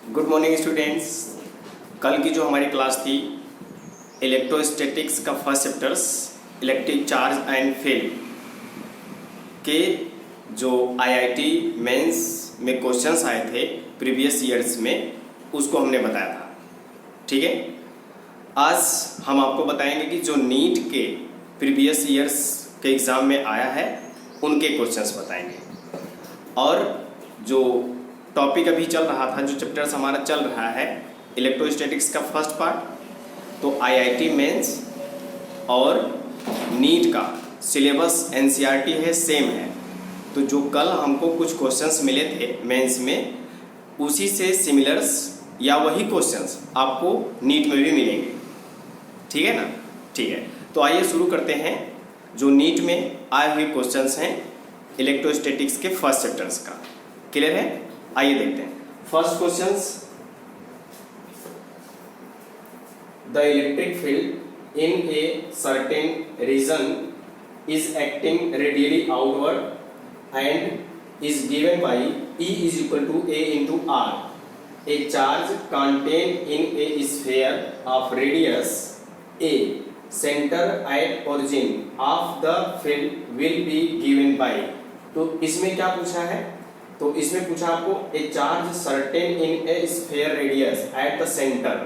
Good morning students. कल की जो हमारी क्लास थी इलेक्ट्रोस्टैटिक्स का first chapters electric charge and field के जो आईआईटी मेंस में क्वेश्चंस आए थे प्रीवियस ईयर्स में, उसको हमने बताया था। ठीक है, आज हम आपको बताएंगे कि जो नीट के प्रीवियस ईयर्स के एग्ज़ाम में आया है उनके क्वेश्चंस बताएंगे। और जो टॉपिक अभी चल रहा था, जो चैप्टर्स हमारा चल रहा है इलेक्ट्रोस्टैटिक्स का फर्स्ट पार्ट, तो आईआईटी मेंस और नीट का सिलेबस एनसीईआरटी है, सेम है। तो जो कल हमको कुछ क्वेश्चंस मिले थे मेंस में, उसी से सिमिलर्स या वही क्वेश्चंस आपको नीट में भी मिलेंगे। ठीक है ना? ठीक है, तो आइए शुरू करते हैं। जो नीट में आए हुए क्वेश्चंस हैं इलेक्ट्रोस्टैटिक्स के फर्स्ट चैप्टर्स का। क्लियर है? आइए देखते हैं। First questions, the electric field in a certain region is acting radially outward and is given by E is equal to A into R. A charge contained in a sphere of radius A, center at origin of the field will be given by. तो इसमें क्या पूछा है? तो इसमें पूछा आपको ए charge certain in A sphere radius at the centre,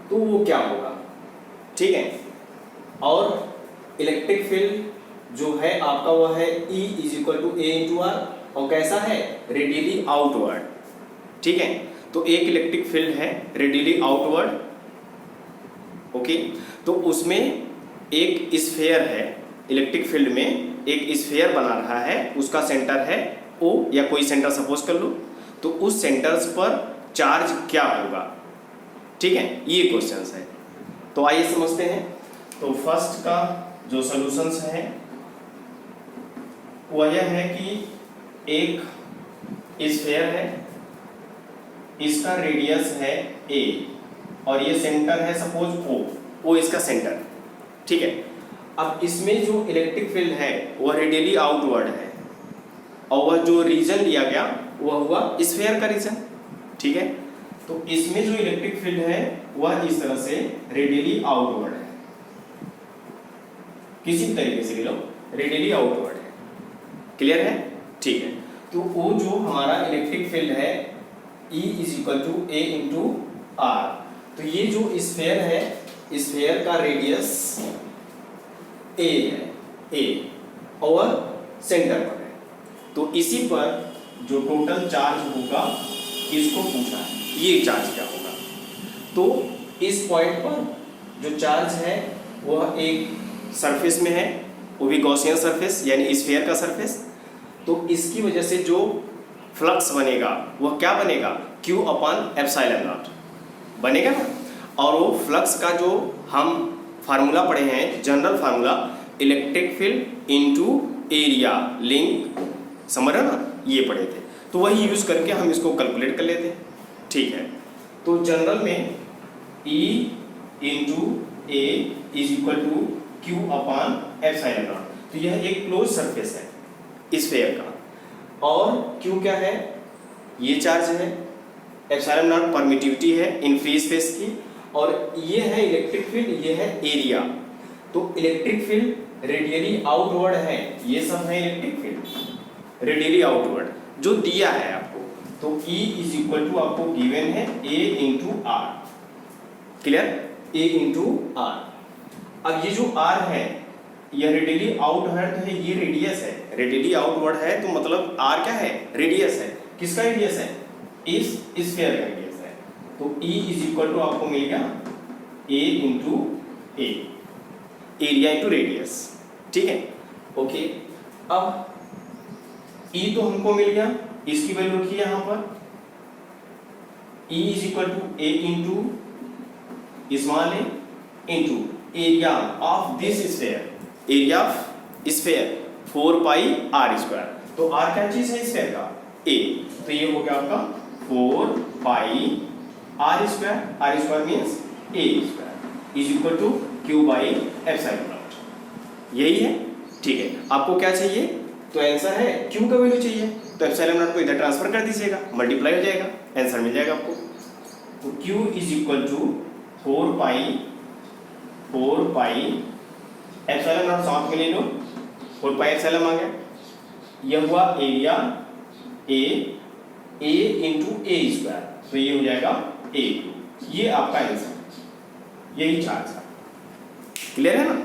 तो वो क्या होगा? ठीक है। और इलेक्ट्रिक फील्ड जो है आपका वो है E is equal to A into R, और कैसा है? Radially outward. ठीक है, तो एक इलेक्ट्रिक फील्ड है रेडियली आउटवर्ड। ओके, तो उसमें एक स्फीयर है, इलेक्ट्रिक फील्ड में एक स्फीयर बना रहा है, उसका सेंटर है O या कोई सेंटर सपोज कर लो, तो उस सेंटर्स पर चार्ज क्या होगा? ठीक है, ये क्वेश्चंस है। तो आइए समझते हैं। तो फर्स्ट का जो सॉल्यूशंस है वह यह है कि एक स्फीयर है, इसका रेडियस है A और ये सेंटर है सपोज O इसका सेंटर। ठीक है, अब इसमें जो इलेक्ट्रिक फील्ड है वह रेडियली आउटवर्ड है, और वह जो रीजन लिया गया वह हुआ स्फीयर का रीजन। ठीक है, तो इसमें जो इलेक्ट्रिक फील्ड है वह इस तरह से रेडियली आउटवर्ड है, किसी भी तरीके से ले लो, रेडियली आउटवर्ड है। क्लियर है? ठीक है, तो वो जो हमारा इलेक्ट्रिक फील्ड है E is equal to A into R, तो ये जो स्फीयर है, स्फीयर का रेडियस A है, A और सेंटर पर है, तो इसी पर जो टोटल चार्ज होगा इसको पूछा है, ये चार्ज क्या होगा? तो इस पॉइंट पर जो चार्ज है वह एक सरफेस में है, वो भी गॉसियन सरफेस यानी स्फीयर का सरफेस, तो इसकी वजह से जो फ्लक्स बनेगा वह क्या बनेगा? Q अपॉन एप्सिलॉन नॉट बनेगा ना। और वो फ्लक्स का जो हम फार्मूला पढ़े हैं, general formula, electric field into area link, समझ रहे ना, ये पढ़े थे, तो वही यूज करके हम इसको कैलकुलेट कर लेते हैं। ठीक है, तो जनरल में E into A is equal to Q upon epsilon naught, तो यह एक क्लोज सरफेस है स्फीयर का, और Q क्या है? ये चार्ज है, एप्सिलॉन नॉट परमिटिविटी है इन फ्री स्पेस की, और ये है इलेक्ट्रिक फील्ड, ये है एरिया। तो इलेक्ट्रिक फील्ड रेडियली आउटवर्ड है, ये सब है इलेक्ट्रिक फील्ड रेडियली आउटवर्ड जो दिया है आपको। तो E इज इक्वल टू आपको गिवन है A into R. Clear? A into R. अब ये जो R है यह रेडियली आउटवर्ड है, ये रेडियस है, रेडियली आउटवर्ड है, तो मतलब R क्या है? रेडियस है। किसका रेडियस है? इस स्फीयर का रेडियस है। तो E इज इक्वल टू आपको मिल गया A into A, area into radius. ठीक है, ओके। अब E तो हमको मिल गया, इसकी वैल्यू रखिए यहां पर, E is equal to A into small a into area of this sphere, area of sphere 4 pi are square. तो R क्या चीज है स्फीयर का? A, तो ये हो गया आपका 4 pi are square, r square means A square is equal to Q by epsilon naught. यही है। ठीक है, आपको क्या चाहिए? तो आंसर है Q का वैल्यू चाहिए, तो एप्सिलॉन नॉट को इधर ट्रांसफर कर दीजिएगा, मल्टीप्लाई हो जाएगा, आंसर मिल जाएगा आपको। तो Q is equal to 4 pi epsilon naught साथ में ले लो, 4 पाई एप्सिलॉन आ गया। यह हुआ area A into A square, तो ये हो जाएगा ए। ये आपका आंसर, यही चार्ज है। क्लियर है ना?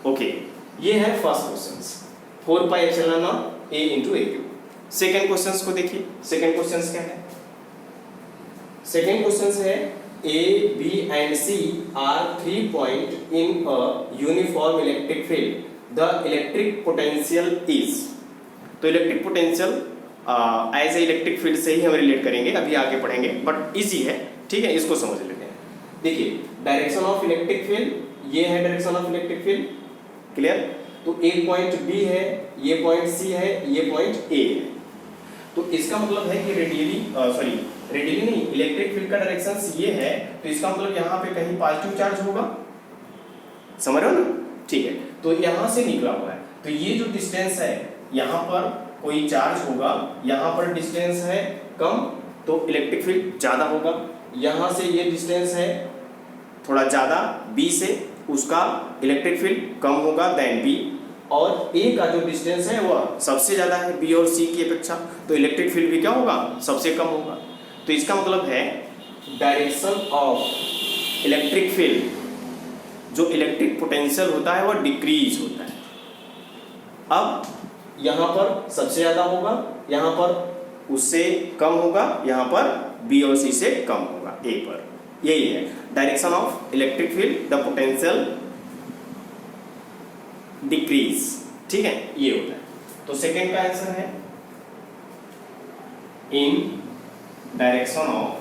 ओके, ये है first question 4 pi epsilon not a into A cube. Second question को देखिए, सेकेंड क्वेश्चन क्या है? सेकेंड क्वेश्चन है A, B and C are 3 points in a uniform electric field. The electric potential is, तो electric potential as a electric field से ही हम relate करेंगे, अभी आगे पढ़ेंगे, बट इजी है, ठीक है, इसको समझ लेते हैं। देखिए डायरेक्शन ऑफ इलेक्ट्रिक फील्ड, ये है direction of electric field, clear? तो एक पॉइंट B है, ये पॉइंट C है, ये पॉइंट A है। तो इसका मतलब है कि रेडियली नहीं, इलेक्ट्रिक फील्ड का डायरेक्शन ये है, तो इसका मतलब यहाँ पे कहीं पॉजिटिव चार्ज होगा, समझ रहे हो ना? ठीक है, तो यहाँ से निकला हुआ है, तो ये जो डिस्टेंस है यहाँ पर कोई चार्ज होगा, यहाँ पर डिस्टेंस है कम, तो इलेक्ट्रिक फील्ड ज़्यादा होगा। यहाँ से ये डिस्टेंस है थोड़ा ज़्यादा B से, उसका इलेक्ट्रिक फील्ड कम होगा देन B, और A का जो डिस्टेंस है वह सबसे ज़्यादा है B और C की अपेक्षा, तो इलेक्ट्रिक फील्ड भी क्या होगा? सबसे कम होगा। तो इसका मतलब है डायरेक्शन ऑफ इलेक्ट्रिक फील्ड, जो इलेक्ट्रिक पोटेंशियल होता है वह डिक्रीज होता है। अब यहाँ पर सबसे ज़्यादा होगा, यहाँ पर उससे कम होगा, यहाँ पर B और C से कम होगा A पर। यही है direction of electric field, the potential decrease, ठीक है, ये होता है। तो सेकेंड का आंसर है इन direction of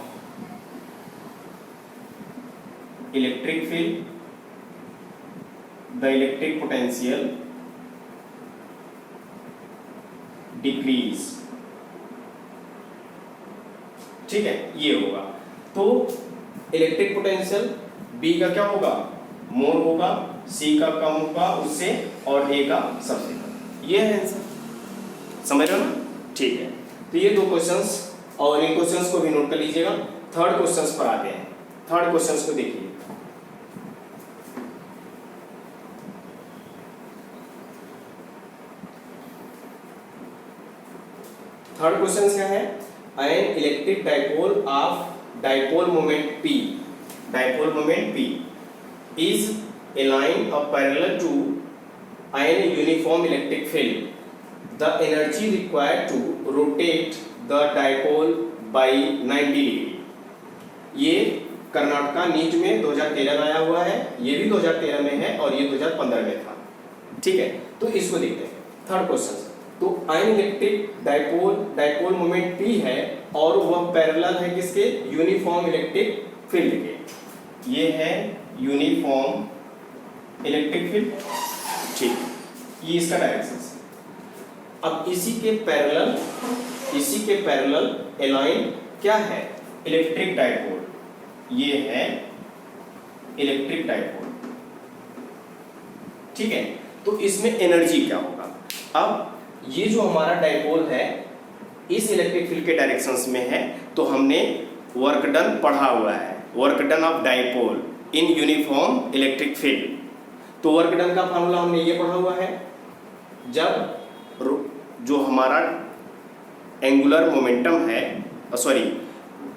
electric field the electric potential decrease, ठीक है, ये होगा। तो इलेक्ट्रिक पोटेंशियल B का क्या होगा? मोर होगा, C का कम होगा उससे, और A का सबसे कम। ये है आंसर, समझ रहे हो ना? ठीक है, तो ये दो क्वेश्चंस, और इन क्वेश्चंस को भी नोट कर लीजिएगा। थर्ड क्वेश्चंस पर आते हैं। थर्ड क्वेश्चंस को देखिए, थर्ड क्वेश्चन क्या है? An electric dipole of dipole moment P, dipole moment P is a line of parallel to an uniform electric field. The energy required to rotate the dipole by 90 degree. ये Karnataka NEET में 2013 में आया हुआ है, ये भी 2013 में है, और ये 2015 में था, ठीक है। तो इसको देखते हैं थर्ड क्वेश्चन। तो ion electric dipole moment P है, और वह पैरेलल है किसके? यूनिफॉर्म इलेक्ट्रिक फील्ड के। ये है यूनिफॉर्म इलेक्ट्रिक फील्ड, ठीक, ये इसका डायरेक्शन है। अब इसी के पैरेलल अलाइन क्या है? इलेक्ट्रिक डाइपोल, ये है इलेक्ट्रिक डाइपोल, ठीक है। तो इसमें एनर्जी क्या होगा? अब ये जो हमारा डाइपोल है इस इलेक्ट्रिक फील्ड के डायरेक्शंस में है, तो हमने वर्क डन पढ़ा हुआ है, work done of dipole in uniform electric field. तो वर्क डन का फॉर्मूला हमने ये पढ़ा हुआ है, जब जो हमारा एंगुलर मोमेंटम है, सॉरी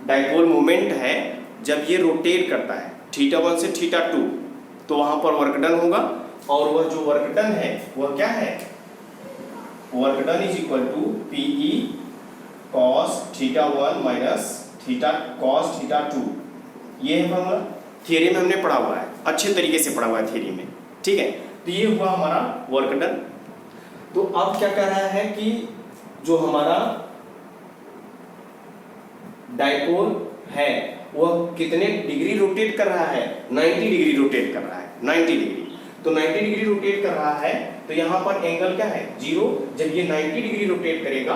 डाइपोल मोमेंट है, जब ये रोटेट करता है θ1 से θ2, तो वहां पर वर्क डन होगा, और वह जो वर्क डन है वह क्या है? Work done is equal to PE cos θ1 minus cos θ2। ये है फॉर्मूला, थियरी में हमने पढ़ा हुआ है, अच्छे तरीके से पढ़ा हुआ है थियरी में, ठीक है। तो ये हुआ हमारा वर्क डन। तो अब क्या कर रहा है कि जो हमारा डाइपोल है वह कितने डिग्री रोटेट कर रहा है? 90 डिग्री रोटेट कर रहा है, 90 डिग्री। तो 90 डिग्री रोटेट कर रहा है, तो यहाँ पर एंगल क्या है? 0। जब ये 90 डिग्री रोटेट करेगा,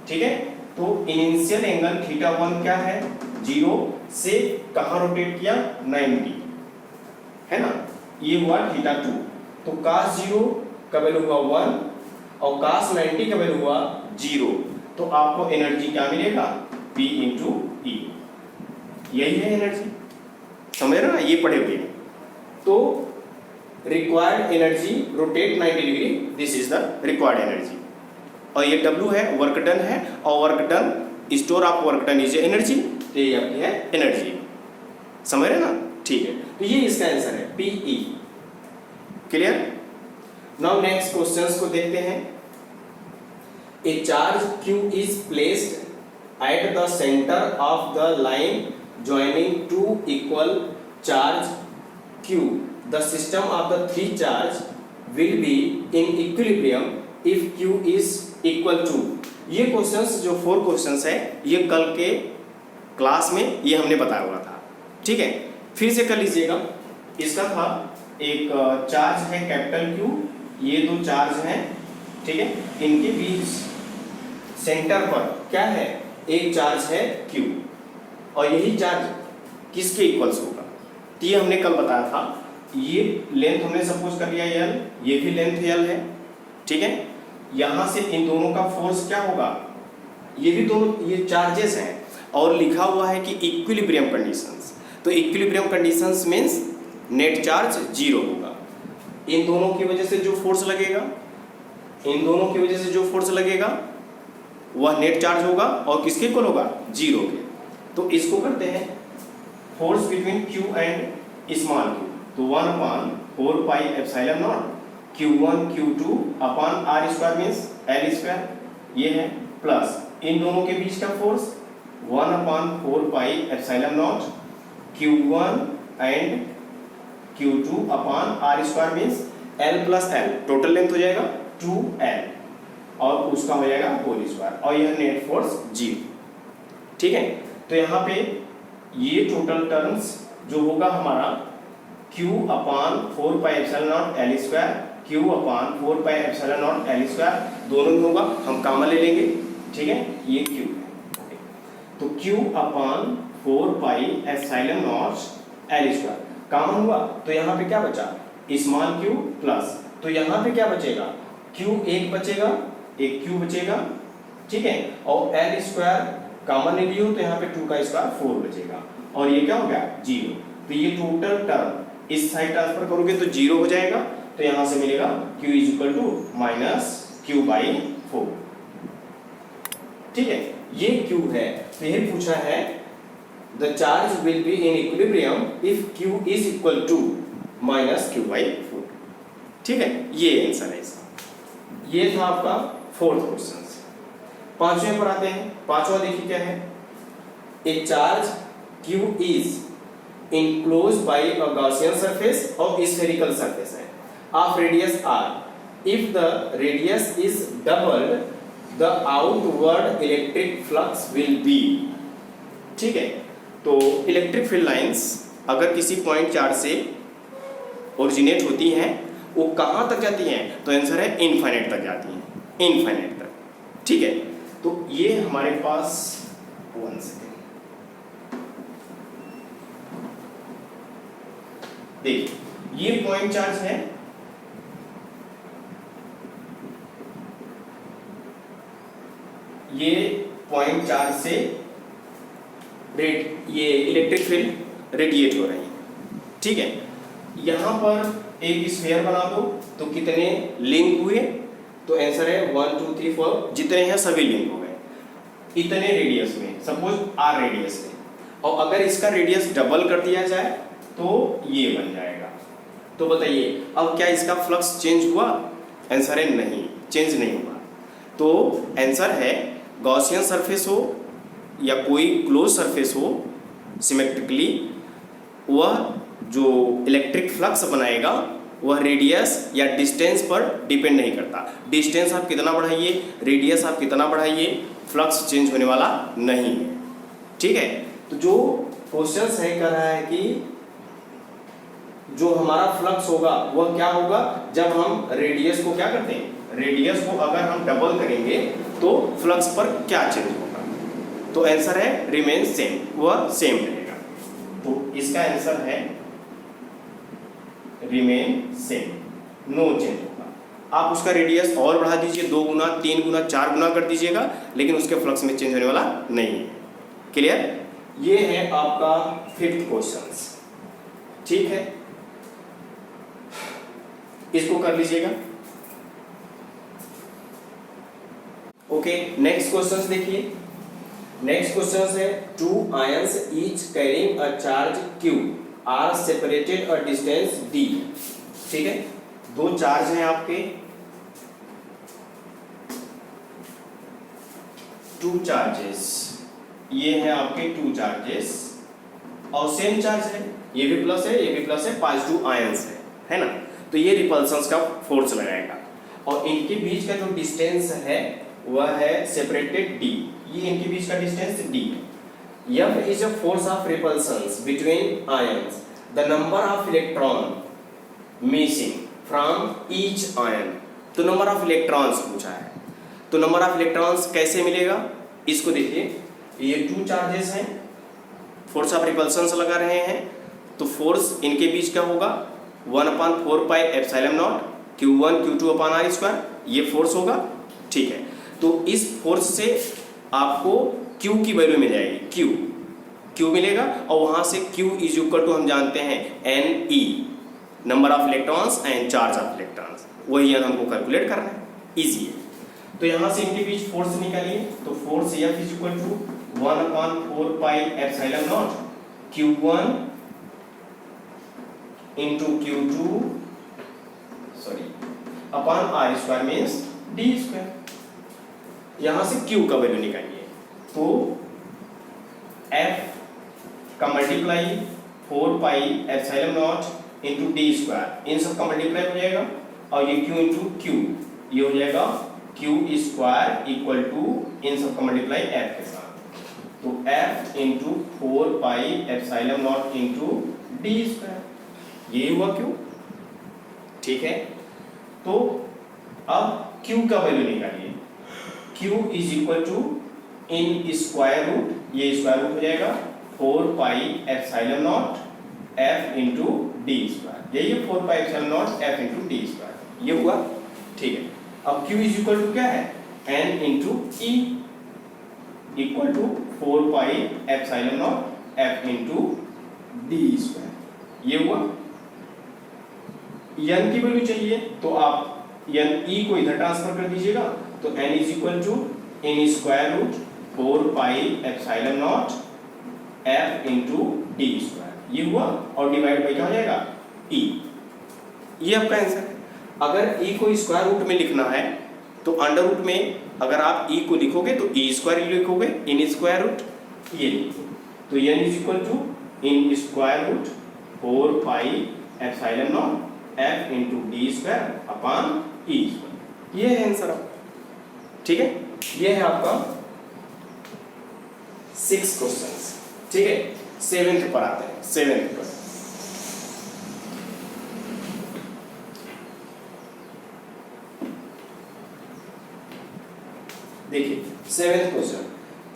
ठीक है, तो इनिशियल एंगल θ1 क्या है? 0 से कहाँ रोटेट किया? 90, है ना, ये हुआ θ2। तो cos 0 का वैल्यू हुआ 1, और cos 90 का वैल्यू हुआ 0। तो आपको एनर्जी क्या मिलेगा? P into E। यही है एनर्जी, समझ रहे हो ना, ये पढ़े हुए हैं। तो required energy rotate 90 degree, this is the required energy. और ये W है, वर्क डन है, और work done store of work done is energy, तो ये आपकी है एनर्जी, समझ रहे ना, ठीक है। तो ये इसका आंसर है PE। Clear. Now next questions को देखते हैं। ए charge Q is placed at the centre of the line joining two equal charge Q. The system of the three charge will be in equilibrium if Q is equal to। ये questions जो 4 questions है, ये कल के class में ये हमने बताया हुआ था, ठीक है। फिर से कर लीजिएगा। इसका था एक चार्ज है कैपिटल Q, ये 2 चार्ज हैं, ठीक है। इनके बीच सेंटर पर क्या है, एक चार्ज है Q, और यही चार्ज किसके इक्वल्स होगा, तो ये हमने कल बताया था। ये लेंथ हमने सपोज कर लिया L, ये भी लेंथ L है, ठीक है। यहां से इन दोनों का फोर्स क्या होगा, ये भी दोनों ये चार्जेस हैं, और लिखा हुआ है कि इक्विलिब्रियम कंडीशंस। तो equilibrium conditions means net charge 0 होगा। इन दोनों की वजह से जो फोर्स लगेगा, इन दोनों की वजह से जो फोर्स लगेगा वह नेट चार्ज होगा, और किसके इक्वल होगा, 0 के। तो इसको करते हैं force between Q and small q, तो 1/4 pi epsilon naught Q1 Q2 upon R square means L square, ये है, प्लस इन दोनों के बीच का force 1/4 pi epsilon naught Q1 and Q2 upon R square means L plus L, total length हो जाएगा 2L, और उसका हो जाएगा होल स्क्वायर, और यह नेट फोर्स 0, ठीक है। तो यहाँ पे ये टोटल टर्म्स जो होगा हमारा Q/4 pi epsilon not L square, Q/4 pi epsilon not L square, दोनों में होगा, हम कॉमन ले लेंगे, ठीक है। ये Q है, तो Q/4 pi epsilon not L square common हुआ, तो यहाँ पे क्या बचा, स्मॉल q प्लस, तो यहाँ पे क्या बचेगा, Q एक बचेगा, एक Q बचेगा, ठीक है, और L स्क्वायर कॉमन ले लियो, तो यहाँ पे 2 का स्क्वायर 4 बचेगा, और ये क्या हो गया 0। तो ये टोटल टर्म इस साइड ट्रांसफर करोगे तो 0 हो जाएगा, तो यहाँ से मिलेगा Q = -Q/4, ठीक है। ये Q है। तो ये पूछा है the charge will be in equilibrium if Q is equal to -Q/4, ठीक है। ये आंसर है इसका। ये था आपका 4th क्वेश्चन। 5वें पर आते हैं। 5वां देखिए क्या है, ए charge Q is enclosed by a Gaussian surface or spherical surface है of radius r. If the radius is doubled, the outward electric flux will be, ठीक है। तो इलेक्ट्रिक फील्ड लाइंस अगर किसी पॉइंट चार्ज से ओरिजिनेट होती हैं, वो कहाँ तक जाती हैं, तो आंसर है इनफाइनाइट तक जाती हैं, इनफाइनाइट तक, ठीक है। तो ये हमारे पास 1 सेकेंड देखिए, ये पॉइंट चार्ज है, ये पॉइंट चार्ज से ये इलेक्ट्रिक फील्ड रेडिएट हो रही है, ठीक है। यहां पर एक स्फीयर बना दो, तो कितने लिंक हुए, तो आंसर है 1 2 3 4, जितने हैं सभी लिंक हो गए इतने रेडियस में, सपोज r रेडियस में, और अगर इसका रेडियस डबल कर दिया जाए तो ये बन जाएगा। तो बताइए अब क्या इसका फ्लक्स चेंज हुआ, आंसर है नहीं, चेंज नहीं हुआ। तो आंसर है गॉसियन सरफेस हो या कोई क्लोज सरफेस हो सिमेट्रिकली, वह जो इलेक्ट्रिक फ्लक्स बनाएगा वह रेडियस या डिस्टेंस पर डिपेंड नहीं करता। डिस्टेंस आप कितना बढ़ाइए, रेडियस आप कितना बढ़ाइए, फ्लक्स चेंज होने वाला नहीं है, ठीक है। तो जो क्वेश्चन है कह रहा है कि जो हमारा फ्लक्स होगा वह क्या होगा, जब हम रेडियस को क्या करते हैं, रेडियस को अगर हम डबल करेंगे तो फ्लक्स पर क्या चेंज होगा, तो आंसर है रिमेन सेम, वह सेम रहेगा। तो इसका आंसर है रिमेन सेम, नो चेंज होगा। आप उसका रेडियस और बढ़ा दीजिए, 2 गुना 3 गुना 4 गुना कर दीजिएगा, लेकिन उसके फ्लक्स में चेंज होने वाला नहीं है। क्लियर। ये है आपका 5th क्वेश्चन, ठीक है, इसको कर लीजिएगा। ओके, नेक्स्ट क्वेश्चन देखिए। नेक्स्ट क्वेश्चन है 2 ions each carrying a charge Q are separated a distance D। ठीक है, 2 चार्ज हैं आपके, 2 चार्जेस, ये है आपके 2 चार्जेस और सेम चार्ज है, ये भी प्लस है, ये भी प्लस है, पॉजिटिव आयंस है ना। तो ये रिपल्सन्स का फोर्स लगाएगा और इनके बीच का जो डिस्टेंस है वह है सेपरेटेड D, ये इनके बीच का distance D। F is a force of repulsions between ions. The number of electron missing from each ion. तो नंबर ऑफ इलेक्ट्रॉन्स पूछा है, तो नंबर ऑफ इलेक्ट्रॉन्स कैसे मिलेगा, इसको देखिए। ये 2 चार्जेस हैं, फोर्स ऑफ रिपल्सन्स लगा रहे हैं, तो फोर्स इनके बीच का होगा 1/4 pi epsilon naught Q1 Q2 upon R square, ये फोर्स होगा, ठीक है। तो इस फोर्स से आपको Q की वैल्यू मिल जाएगी, Q मिलेगा और वहां से Q इज इक्वल टू हम जानते हैं NE, number of electrons and charge of electrons, वही हमको कैलकुलेट करना है, इजी है। तो यहां से इनके बीच फोर्स निकालिए, तो force F is equal to 1/4 pi epsilon naught Q1 into Q2 upon R square means D square. यहां से Q का वैल्यू निकालिए, तो F का multiply 4 pi epsilon naught into D square, इन सब का मल्टीप्लाई हो जाएगा और ये Q इंटू Q, ये हो जाएगा Q स्क्वायर इक्वल टू इन सब का मल्टीप्लाई F के साथ, तो F into 4 pi epsilon naught into D square, ये हुआ Q, ठीक है। तो अब Q का वैल्यू निकालिए, Q is equal to in square root, ये स्क्वायर रूट हो जाएगा 4 pi epsilon not F into D square, यही 4 pi epsilon not F into D square, ये हुआ, ठीक है। अब Q इज इक्वल टू क्या है, N into E equal to 4 pi epsilon not F into D square, ये हुआ। N की वैल्यू चाहिए तो आप E को इधर ट्रांसफर कर दीजिएगा, तो N is equal to in square root 4 pi epsilon not F into D square, ये हुआ और डिवाइड बाई क्या हो जाएगा E, ये आपका आंसर है। अगर E को स्क्वायर रूट में लिखना है तो अंडर रूट में अगर आप E को लिखोगे तो E स्क्वायर लिखोगे, इन स्क्वायर रूट ये लिखोगे, तो N is equal to in square root 4 pi epsilon not F into D square upon E square, ये है आंसर आपका, ठीक है। ये है आपका 6 क्वेश्चंस, ठीक है। 7th पर आते हैं, 7th पर देखिए 7th question,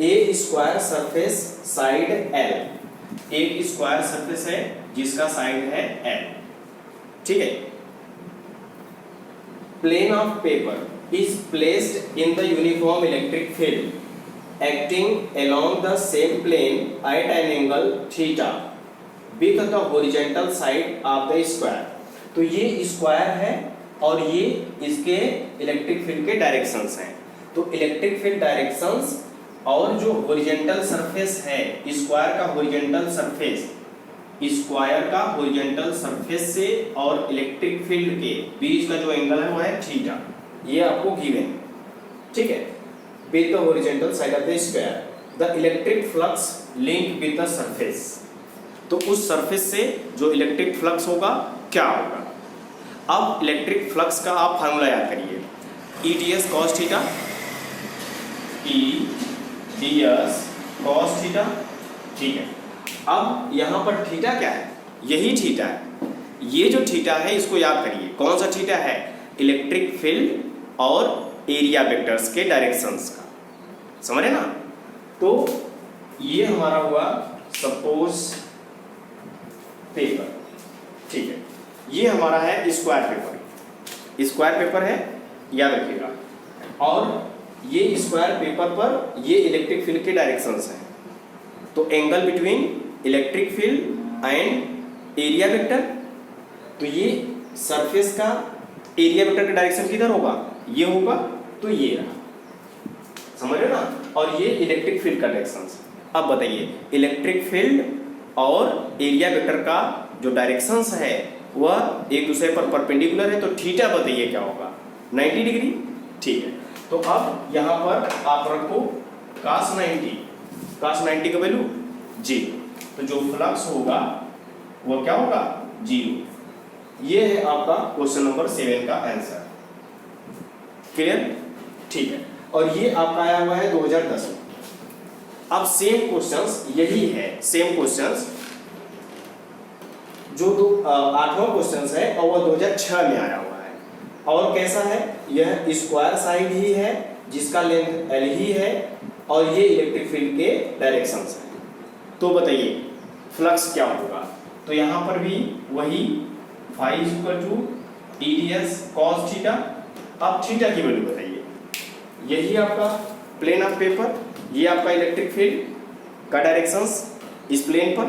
a square surface side L, एक स्क्वायर सरफेस है जिसका साइड है L, ठीक है। Plane of paper is placed in the uniform electric field acting along the same plane at an angle theta with the horizontal side of the square। तो ये square है और ये इसके इलेक्ट्रिक फील्ड के डायरेक्शंस हैं, तो इलेक्ट्रिक फील्ड डायरेक्शंस और जो हॉरिजॉन्टल सरफेस है, स्क्वायर का हॉरिजॉन्टल सरफेस, स्क्वायर का हॉरिजॉन्टल सरफेस से और इलेक्ट्रिक फील्ड के बीच का जो एंगल है वो है थीटा, ये आपको गिवन, ठीक है। With the horizontal side of the square the electric flux link with the surface, तो उस सरफेस से जो इलेक्ट्रिक फ्लक्स होगा क्या होगा। अब इलेक्ट्रिक फ्लक्स का आप फार्मूला याद करिए, EDS cos theta, EDS cos theta, ठीक है। अब यहाँ पर थीटा क्या है, यही थीटा है, ये जो थीटा है इसको याद करिए, कौन सा थीटा है, इलेक्ट्रिक फील्ड और एरिया वेक्टर्स के डायरेक्शंस का, समझे ना। तो ये हमारा हुआ सपोज पेपर, ठीक है, ये हमारा है स्क्वायर पेपर, स्क्वायर पेपर है याद रखिएगा, और ये स्क्वायर पेपर पर ये इलेक्ट्रिक फील्ड के डायरेक्शंस हैं, तो angle between electric field and area vector, तो ये सरफेस का एरिया वेक्टर का डायरेक्शन किधर होगा, ये होगा, तो ये रहा, समझ रहे हो ना। और ये इलेक्ट्रिक फील्ड का डायरेक्शन। अब बताइए इलेक्ट्रिक फील्ड और एरिया वेक्टर का जो डायरेक्शन है वह एक दूसरे पर परपेंडिकुलर है, तो थीटा बताइए क्या होगा, 90 डिग्री। ठीक है, तो अब यहाँ पर आप रखो cos 90 का वैल्यू 0, तो जो फ्लक्स होगा वो क्या होगा, 0। ये है आपका क्वेश्चन नंबर 7 का आंसर। क्लियर, ठीक है। और ये आपका आया हुआ है 2010 में। अब सेम क्वेश्चंस यही है, सेम क्वेश्चंस जो 8वां क्वेश्चंस है और वह 2006 में आया हुआ है। और कैसा है, यह स्क्वायर साइड ही है जिसका लेंथ L ही है और ये इलेक्ट्रिक फील्ड के डायरेक्शंस हैं। तो बताइए फ्लक्स क्या होगा, तो यहाँ पर भी वही phi ds cos थीटा। अब थीटा की वैल्यू बताइए, यही आपका प्लेन ऑफ पेपर, ये आपका इलेक्ट्रिक फील्ड का डायरेक्शंस इस प्लेन पर।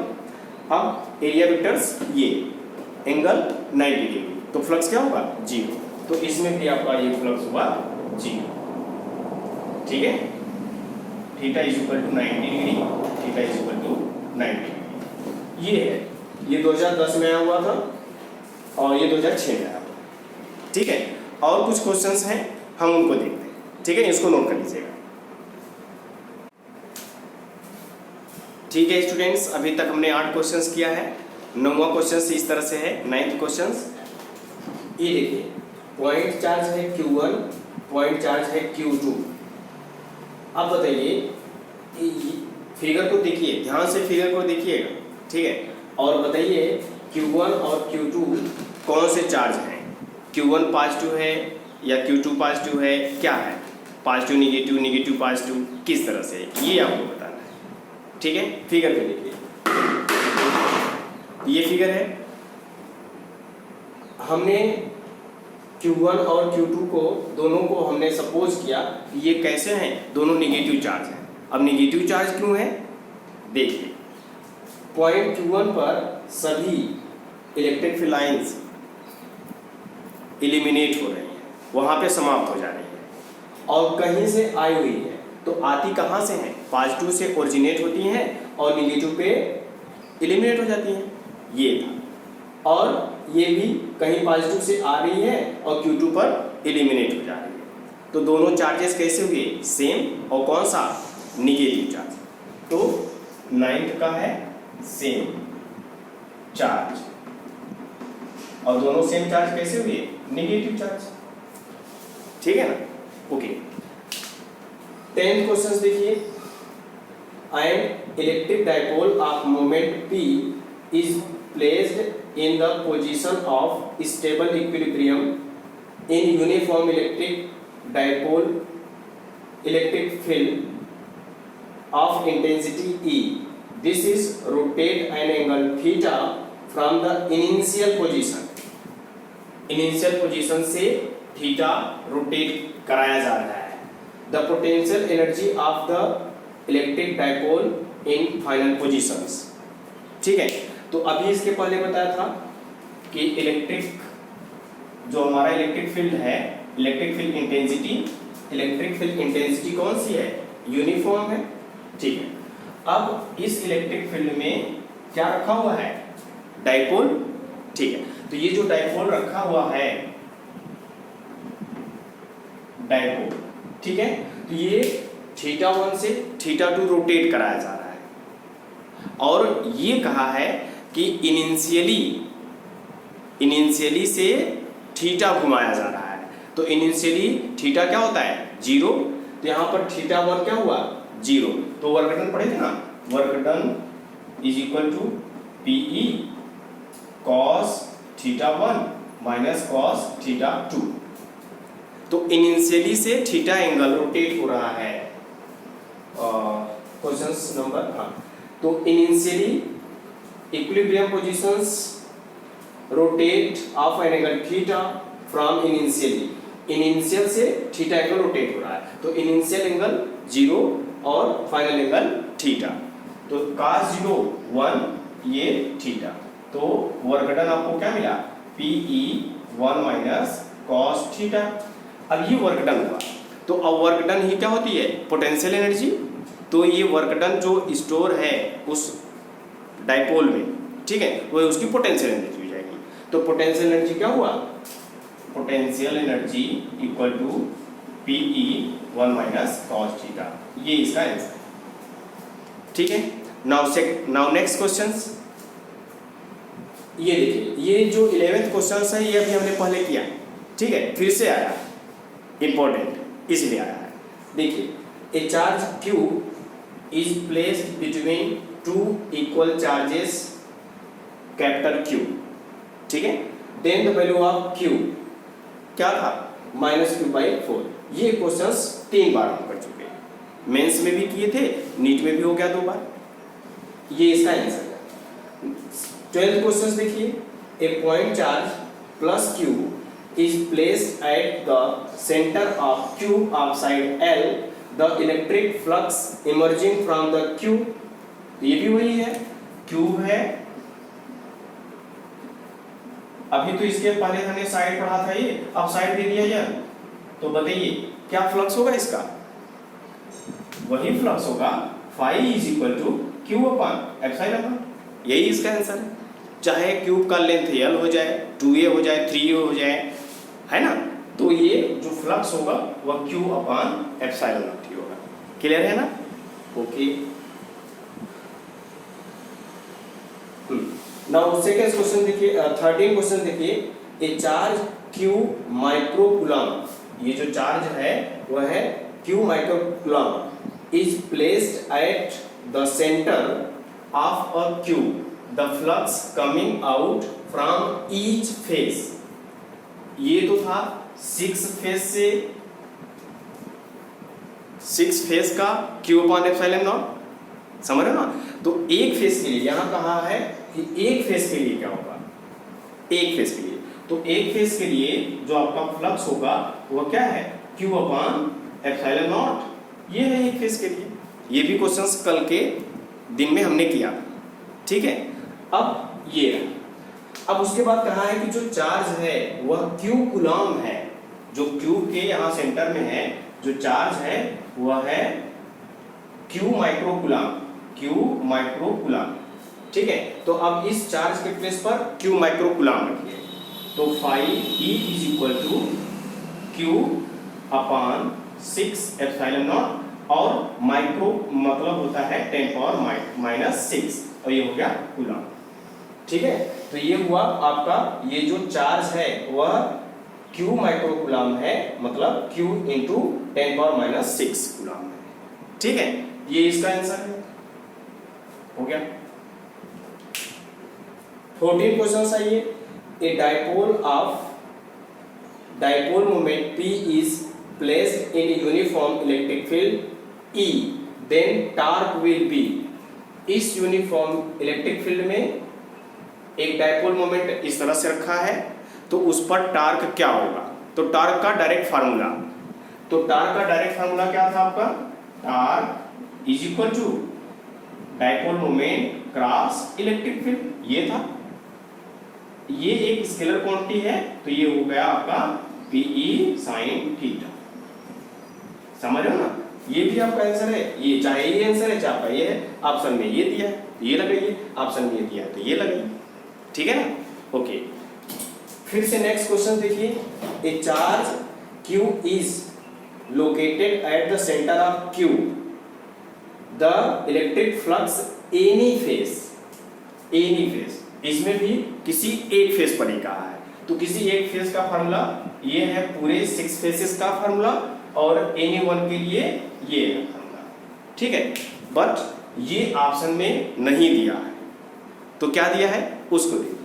अब एरिया वेक्टर्स ये एंगल 90 डिग्री, तो फ्लक्स क्या होगा, 0। तो इसमें भी आपका ये फ्लक्स हुआ 0। ठीक है, theta is equal to 90 degree, theta is equal to 90 degree. ये है, ये 2010 में आया हुआ था और ये 2006 में आया हुआ। ठीक है, और कुछ क्वेश्चंस हैं हम उनको देखते हैं। ठीक है, इसको नोट कर लीजिएगा। ठीक है स्टूडेंट्स, अभी तक हमने 8 क्वेश्चंस किया है। 9वां क्वेश्चन इस तरह से है, 9th क्वेश्चंस। ये देखिए, पॉइंट चार्ज है Q1, पॉइंट चार्ज है Q2। अब बताइए, फिगर को देखिए, ध्यान से फिगर को देखिएगा। ठीक है, और बताइए Q1 और Q2 कौन से चार्ज हैं, Q1 पॉजिटिव है या Q2 पॉजिटिव है, क्या है, पॉजिटिव निगेटिव, निगेटिव पॉजिटिव, किस तरह से, ये आपको बताना है। ठीक है, फिगर पे देखिए, ये फिगर है। हमने Q1 और Q2 को दोनों को हमने सपोज किया ये कैसे हैं, दोनों निगेटिव चार्ज हैं। अब निगेटिव चार्ज क्यों है, देखिए पॉइंट Q1 पर सभी इलेक्ट्रिक फील्ड लाइंस एलिमिनेट हो रही हैं, वहाँ पे समाप्त हो जा रही है, और कहीं से आई हुई है, तो आती कहाँ से हैं, पॉजिटिव से ओरिजिनेट होती हैं और निगेटिव पे एलिमिनेट हो जाती हैं, ये था। और ये भी कहीं पॉजिटिव से आ रही है और Q2 पर एलिमिनेट हो जा रही है। तो दोनों चार्जेस कैसे हुए, सेम, और कौन सा, निगेटिव चार्ज। तो 9th का है सेम चार्ज, और दोनों सेम चार्ज कैसे हुए, निगेटिव चार्ज। ठीक है ना, ओके। 10th क्वेश्चन देखिए, an electric dipole of moment P is placed in the position of stable equilibrium in uniform electric dipole electric field of intensity E. This is rotate an angle theta from the initial position. Initial position से theta rotate कराया जा रहा है। The potential energy of the electric dipole in final positions. ठीक है, तो अभी इसके पहले बताया था कि इलेक्ट्रिक जो हमारा इलेक्ट्रिक फील्ड है, इलेक्ट्रिक फील्ड इंटेंसिटी कौन सी है, यूनिफॉर्म है। ठीक है, अब इस इलेक्ट्रिक फील्ड में क्या रखा हुआ है, डाइपोल। ठीक है, तो ये जो डाइपोल रखा हुआ है, डाइपोल, ठीक है, तो ये θ1 से θ2 रोटेट कराया जा रहा है, और ये कहा है कि इनिशियली से थीटा घुमाया जा रहा है। तो इनिशियली थीटा क्या होता है, 0, तो यहाँ पर θ1 क्या हुआ, 0। तो वर्क डन पढ़े थे ना, work done is equal to PE cos θ1 minus cos θ2। तो इनिशियली से थीटा एंगल रोटेट हो रहा है। क्वेश्चन नंबर, हाँ, तो initially equilibrium positions rotate of an angle theta from initially, initial से थीटा एंगल रोटेट हो रहा है, तो इनिशियल एंगल 0 और फाइनल एंगल थीटा। तो cos 0 1 ये थीटा, तो वर्कडन आपको क्या मिला PE 1 माइनस cos थीटा। अब ये वर्कडन हुआ, तो अब वर्कडन ही क्या होती है पोटेंशियल एनर्जी, तो ये वर्कडन जो स्टोर है उस डाइपोल में, ठीक है, वो उसकी पोटेंशियल एनर्जी हो जाएगी। तो पोटेंशियल एनर्जी क्या हुआ, potential energy equal to PE 1 minus cos theta, ये इसका आंसर है, ठीक है। नाउ नेक्स्ट क्वेश्चंस, ये देखिए, ये जो 11th क्वेश्चंस है ये अभी हमने पहले किया, ठीक है, फिर से आया, इंपॉर्टेंट इसलिए आया है। देखिए, a charge Q is placed between two equal charges capital Q, ठीक है, then the value of Q क्या था -q/4। ये क्वेश्चंस 3 बार हम कर चुके हैं, मेंस में भी किए थे, नीट में भी हो गया 2 बार, ये इसका आंसर है। 12th क्वेश्चन देखिए, a point charge plus Q is placed at the center of Q of side L, the electric flux emerging from the Q, ये भी वही है, Q है, अभी तो इसके पहले हमने साइड पढ़ा था, ये अब साइड दे दिया यार, तो बताइए क्या फ्लक्स होगा इसका, वही फ्लक्स होगा phi is equal to Q upon epsilon, यही इसका आंसर है। चाहे क्यूब का लेंथ L हो जाए, 2a हो जाए, 3a हो जाए, है ना, तो ये जो फ्लक्स होगा वह Q अपॉन एप्सिलॉन नॉट होगा। क्लियर है ना, ओके। नाउ सेकंड क्वेश्चन देखिए, 13 क्वेश्चन देखिए, ए चार्ज Q माइक्रोकूलम, ये जो चार्ज है वह है Q microcoulomb is placed at the centre of a cube, the flux coming out from each face, ये तो था 6 फेस का Q अपॉन एप्सिलॉन नॉट, समझ रहे हो ना। तो एक फेस के लिए यहाँ कहा है कि एक फेस के लिए क्या होगा, एक फेस के लिए, तो एक फेस के लिए जो आपका फ्लक्स होगा वह क्या है Q अपॉन एप्सिलॉन नॉट, ये है एक फेस के लिए। ये भी क्वेश्चंस कल के दिन में हमने किया, ठीक है। अब ये अब उसके बाद कहा है कि जो चार्ज है वह Q कूलम है, जो क्यूब के यहाँ सेंटर में है जो चार्ज है वह है Q माइक्रोकूलम, ठीक है। तो अब इस चार्ज के प्लेस पर Q माइक्रोकूलम रखिए, तो phi E is equal to Q upon 6 epsilon not, और माइक्रो मतलब होता है 10⁻⁻⁶, और ये हो गया कूलम, ठीक है। तो ये हुआ आपका, ये जो चार्ज है वह Q माइक्रोकूलम है, मतलब Q इंटू 10⁻⁶ कूलम है, ठीक है, ये इसका आंसर है, हो गया। 14 क्वेश्चन आइए, a dipole moment P is placed in uniform electric field E, then torque will be, इस यूनिफॉर्म इलेक्ट्रिक फील्ड में एक डाइपोल मोमेंट इस तरह से रखा है, तो उस पर टार्क क्या होगा, तो टार्क का डायरेक्ट फार्मूला, तो टार्क का डायरेक्ट फार्मूला क्या था आपका, torque is equal to dipole moment cross electric field, ये था, ये एक स्केलर क्वांटिटी है, तो ये हो गया आपका PE sin थीटा, समझ रहे हो ना। ये भी आपका आंसर है, ये चाहे ये आंसर है चाहे आपका ये है, ऑप्शन में ये दिया है तो ये लगाइए, ऑप्शन में ये दिया है तो ये लगाइए, ठीक है ना, ओके। फिर से नेक्स्ट क्वेश्चन देखिए, a charge Q is located at the centre of Q, the electric flux any face, इसमें भी किसी एक फेस पर ही कहा है, तो किसी एक फेस का फार्मूला ये है, पूरे 6 फेसेस का फार्मूला, और एनी वन के लिए ये है फार्मूला, ठीक है। बट ये ऑप्शन में नहीं दिया है, तो क्या दिया है उसको देखिए,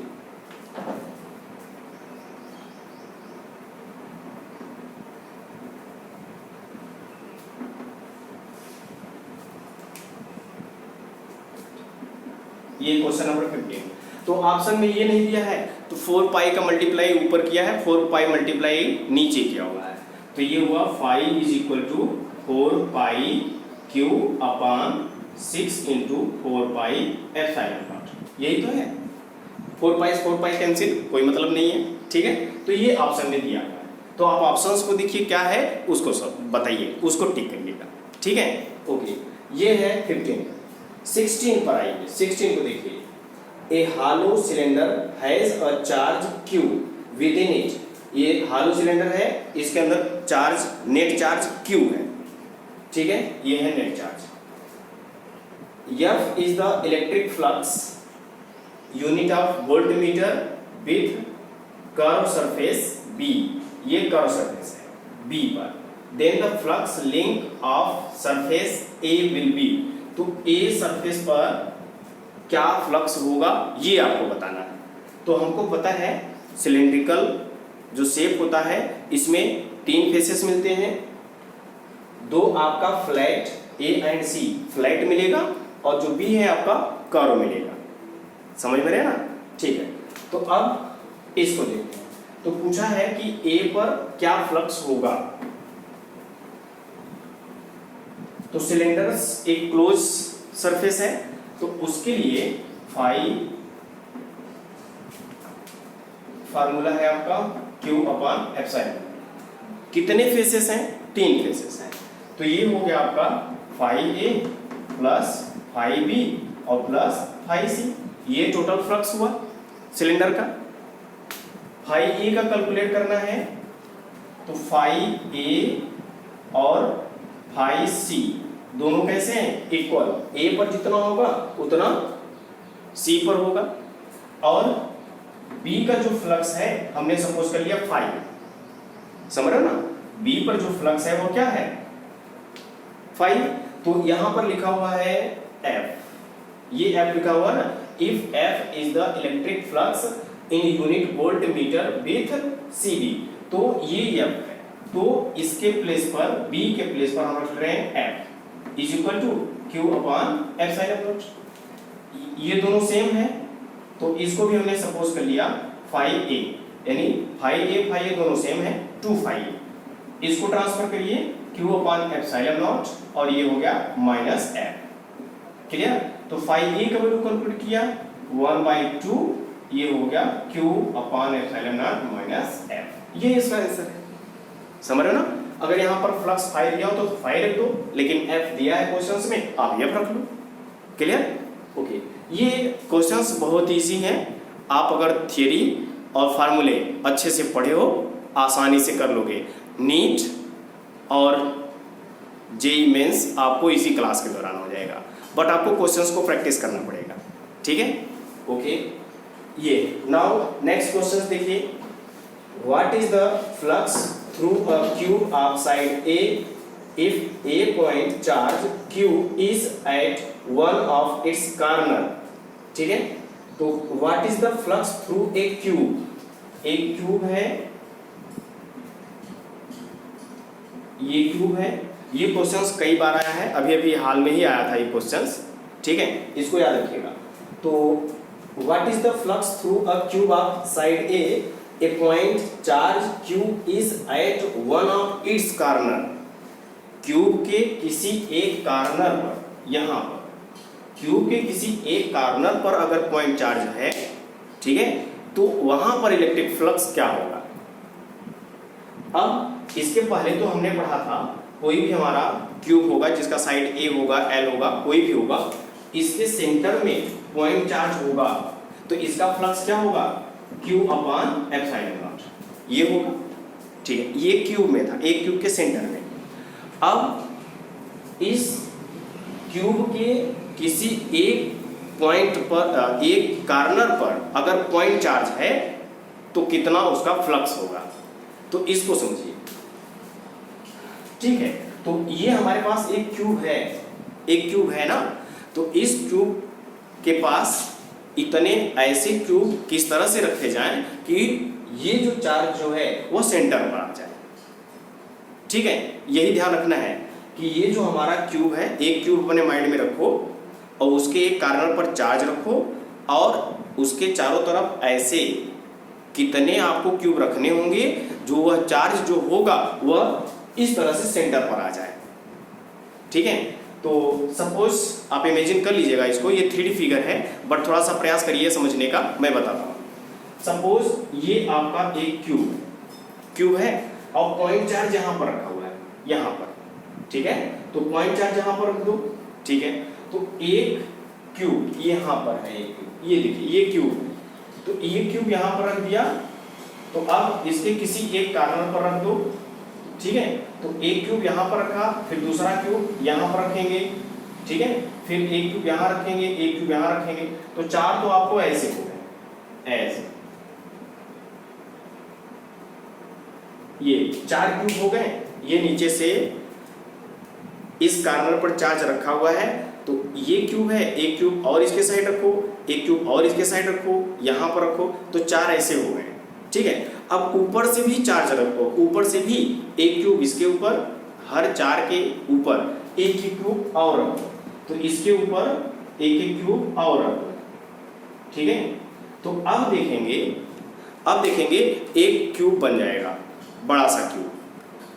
ये क्वेश्चन नंबर 15। तो ऑप्शन में ये नहीं दिया है, तो 4 पाई का मल्टीप्लाई ऊपर किया है, 4 पाई मल्टीप्लाई नीचे किया हुआ है, तो ये हुआ phi is equal to 4 pi Q upon 6 into 4πε0। यही तो है, 4 पाई कैंसिल, कोई मतलब नहीं है, ठीक है। तो ये ऑप्शन में दिया हुआ है, तो आप ऑप्शंस को देखिए क्या है उसको सब बताइए, उसको टिक करिएगा, ठीक है। ओके, ये है 15। 16 पर आइए, 16 को देखिए। A hollow cylinder has a charge Q within it. ये हालो सिलेंडर है, इसके अंदर चार्ज, नेट चार्ज Q है, ठीक है, ये है net charge. F is the electric flux unit of voltmeter with curve surface B। ये कर्व सरफेस है B पर। Then the flux link of surface A will be. तो A सरफेस पर क्या फ्लक्स होगा ये आपको बताना है। तो हमको पता है सिलेंड्रिकल जो शेप होता है इसमें 3 फेसेस मिलते हैं, 2 आपका flat A and C flat मिलेगा और जो B है आपका कर्व मिलेगा। समझ में रहे ना, ठीक है। तो अब इसको देखते हैं। तो पूछा है कि A पर क्या फ्लक्स होगा। तो सिलेंडर एक क्लोज सरफेस है, तो उसके लिए फार्मूला है आपका Q/ε। कितने फेसेस हैं? 3 फेसेस हैं। तो ये हो गया आपका φA प्लस φB और प्लस φC। ये टोटल फ्लक्स हुआ सिलेंडर का। φA का कैलकुलेट करना है, तो φA और φC दोनों कैसे हैं? इक्वल। A पर जितना होगा उतना C पर होगा, और B का जो फ्लक्स है हमने सपोज कर लिया φ। समझ रहे हो ना, B पर जो फ्लक्स है वो क्या है? φ। तो यहां पर लिखा हुआ है F, ये F लिखा हुआ है ना। If F is the electric flux in unit volt meter with CD, तो ये F है। तो इसके प्लेस पर, B के प्लेस पर हम रख रहे हैं F is equal to Q/ε0। ये दोनों सेम है, तो इसको भी हमने सपोज कर लिया φA, यानी φA दोनों सेम है, 2φA। इसको ट्रांसफर करिए Q/ε0 और ये हो गया -F। क्लियर? तो φA का वैल्यू कैलकुलेट किया 1/2, ये हो गया Q/ε0 -F। ये इसका आंसर है। समझ रहे हो ना। अगर यहाँ पर फ्लक्स φ दिया हो तो φ रख दो, लेकिन F दिया है क्वेश्चंस में, आप F रख लो। क्लियर? ओके, ये क्वेश्चंस बहुत इजी हैं। आप अगर थियरी और फार्मूले अच्छे से पढ़े हो आसानी से कर लोगे। नीट और जेईई मेंस आपको इसी क्लास के दौरान हो जाएगा, बट आपको क्वेश्चंस को प्रैक्टिस करना पड़ेगा, ठीक है। ओके, ये नाउ नेक्स्ट क्वेश्चन देखिए। What is the flux through a cube of side A if a point charge Q is at one of its corner। ठीक है, तो what is the flux through a cube. एक cube है, ये cube है। ये questions कई बार आया है, अभी अभी हाल में ही आया था ये क्वेश्चंस, ठीक है, इसको याद रखिएगा। तो what is the flux through a cube of side a point charge Q is at one of its corner. Cube के किसी एक कॉर्नर पर, यहां पर क्यूब के किसी एक कॉर्नर पर अगर पॉइंट चार्ज है, ठीक है, तो वहां पर इलेक्ट्रिक फ्लक्स क्या होगा। अब इसके पहले तो हमने पढ़ा था, कोई भी हमारा क्यूब होगा जिसका साइड A होगा, L होगा, कोई भी होगा, इसके सेंटर में पॉइंट चार्ज होगा, तो इसका फ्लक्स क्या होगा? Q/ε0 ये होगा, ठीक है। ये क्यूब में था, एक क्यूब के सेंटर में। अब इस क्यूब के किसी एक पॉइंट पर, एक कॉर्नर पर अगर पॉइंट चार्ज है तो कितना उसका फ्लक्स होगा, तो इसको समझिए, ठीक है। तो ये हमारे पास एक क्यूब है ना, तो इस क्यूब के पास इतने ऐसे क्यूब किस तरह से रखे जाएं कि ये जो चार्ज जो है वो सेंटर पर आ जाए, ठीक है। यही ध्यान रखना है कि ये जो हमारा क्यूब है, एक क्यूब अपने माइंड में रखो और उसके एक कॉर्नर पर चार्ज रखो और उसके चारों तरफ ऐसे कितने आपको क्यूब रखने होंगे जो वह चार्ज जो होगा वह इस तरह से सेंटर पर आ जाए, ठीक है। तो सपोज आप इमेजिन कर लीजिएगा इसको, ये 3D फिगर है बट थोड़ा सा प्रयास करिए समझने का, मैं बताता हूँ। सपोज ये आपका एक क्यूब है और पॉइंट चार्ज यहाँ पर रखा हुआ है, यहाँ पर, ठीक है। तो पॉइंट चार्ज यहाँ पर रख दो, ठीक है। तो एक क्यूब यहाँ पर है, एक क्यूब, ये देखिए ये क्यूब है, तो ये क्यूब यहाँ पर रख दिया। तो अब इसके किसी एक कॉर्नर पर रख दो, ठीक है। तो एक क्यूब यहाँ पर रखा, फिर दूसरा क्यूब यहाँ पर रखेंगे, ठीक है। फिर एक क्यूब यहाँ रखेंगे, एक क्यूब यहाँ रखेंगे, तो चार तो आपको ऐसे हो गए, ऐसे ये चार क्यूब हो गए। ये नीचे से इस कॉर्नर पर चार्ज रखा हुआ है, तो ये क्यूब है, एक क्यूब और इसके साइड रखो, एक क्यूब और इसके साइड रखो, यहाँ पर रखो, तो चार ऐसे हो गए, ठीक है। अब ऊपर से भी चार्ज रखो, ऊपर से भी एक क्यूब इसके ऊपर, हर चार के ऊपर एक ही क्यूब और रखो, तो इसके ऊपर एक एक क्यूब और रखो, ठीक है। तो अब देखेंगे एक क्यूब बन जाएगा, बड़ा सा क्यूब।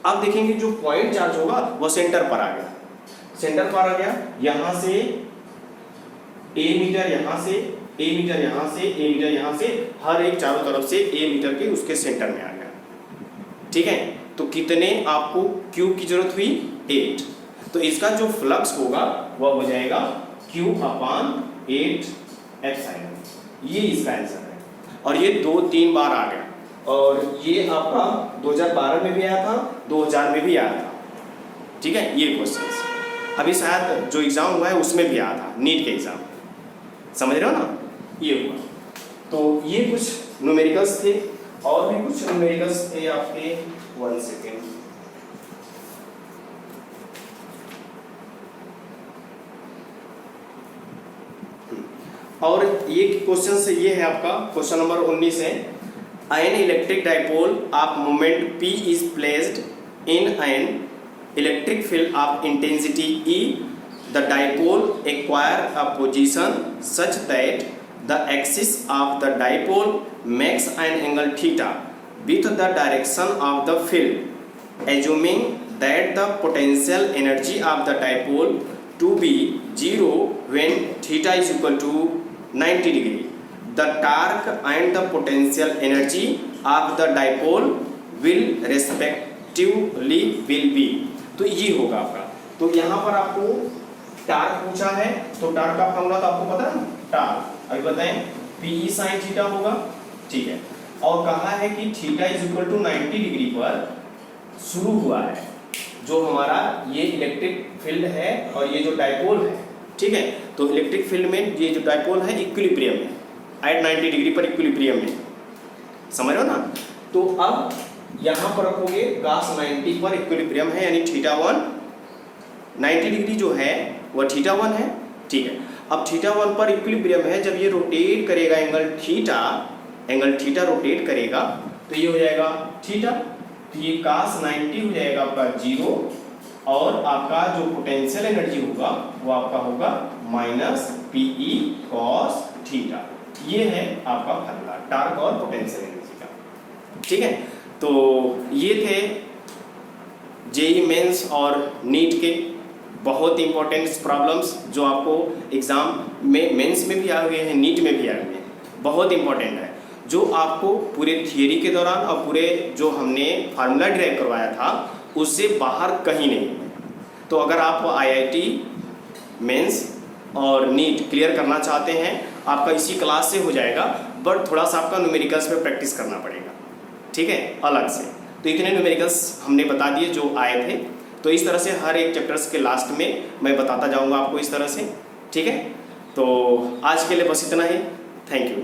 अब देखेंगे जो पॉइंट चार्ज होगा वो सेंटर पर आ गया, सेंटर पर आ गया, यहां से ए मीटर, यहां से ए मीटर, यहां से ए मीटर, यहां से हर एक चारों तरफ से ए मीटर के उसके सेंटर में आ गया, ठीक है। तो कितने आपको क्यूब की जरूरत हुई? 8। तो इसका जो फ्लक्स होगा वह हो जाएगा Q/8 एप्सिलॉन, ये इसका आंसर है। और ये 2-3 बार आ गया, और ये आपका 2012 में भी आया था, 2000 में भी आया था, ठीक है। ये क्वेश्चन अभी शायद जो एग्जाम हुआ है उसमें भी आया था, नीट के एग्जाम, समझ रहे हो ना, ये हुआ। तो ये कुछ न्यूमेरिकल्स थे, और भी कुछ न्यूमेरिकल्स थे आपके, 1 सेकेंड। और ये क्वेश्चन से ये है आपका क्वेश्चन नंबर 19 है, an electric dipole of moment P is placed in an electric field of intensity E. The dipole acquire a position such that the axis of the dipole makes an angle theta with the direction of the field. Assuming that the potential energy of the dipole to be 0 when theta is equal to 90 degree. The torque and the potential energy of the dipole will respectively will be. तो ये होगा आपका। तो यहाँ पर आपको torque पूछा है, तो टार्क का फॉर्मूला तो आपको पता है ना, टार्क अभी बताएं, PE sin थीटा होगा, ठीक है। और कहा है कि theta is equal to 90 degree पर शुरू हुआ है जो हमारा ये इलेक्ट्रिक फील्ड है और ये जो डाइपोल है, ठीक है। तो इलेक्ट्रिक फील्ड में ये जो डाइपोल है इक्विलिब्रियम है, एट 90 डिग्री पर इक्विलिब्रियम में, समझ रहे हो ना। तो अब यहाँ पर रखोगे cos 90 पर इक्विलिब्रियम है, यानी θ1 90 डिग्री जो है वह θ1 है, ठीक है। अब θ1 पर इक्विलिब्रियम है, जब ये रोटेट करेगा एंगल थीटा रोटेट करेगा तो ये हो जाएगा थीटा, तो ये cos 90 हो जाएगा आपका 0, और आपका जो पोटेंशियल एनर्जी होगा वो आपका होगा -PE cos थीटा। ये है आपका फॉर्मूला टार्क और पोटेंशियल एनर्जी का, ठीक है। तो ये थे जेईई मेंस और नीट के बहुत इंपॉर्टेंट प्रॉब्लम्स जो आपको एग्जाम में मेंस में भी आ गए हैं, नीट में भी आ गए हैं, बहुत इंपॉर्टेंट है, जो आपको पूरे थियरी के दौरान और पूरे जो हमने फार्मूला ड्राइव करवाया था उससे बाहर कहीं नहीं है। तो अगर आप IIT मेंस और नीट क्लियर करना चाहते हैं, आपका इसी क्लास से हो जाएगा, बट थोड़ा सा आपका न्यूमेरिकल्स पे प्रैक्टिस करना पड़ेगा, ठीक है, अलग से। तो इतने न्यूमेरिकल्स हमने बता दिए जो आए थे। तो इस तरह से हर एक चैप्टर्स के लास्ट में मैं बताता जाऊंगा आपको इस तरह से, ठीक है। तो आज के लिए बस इतना ही, थैंक यू।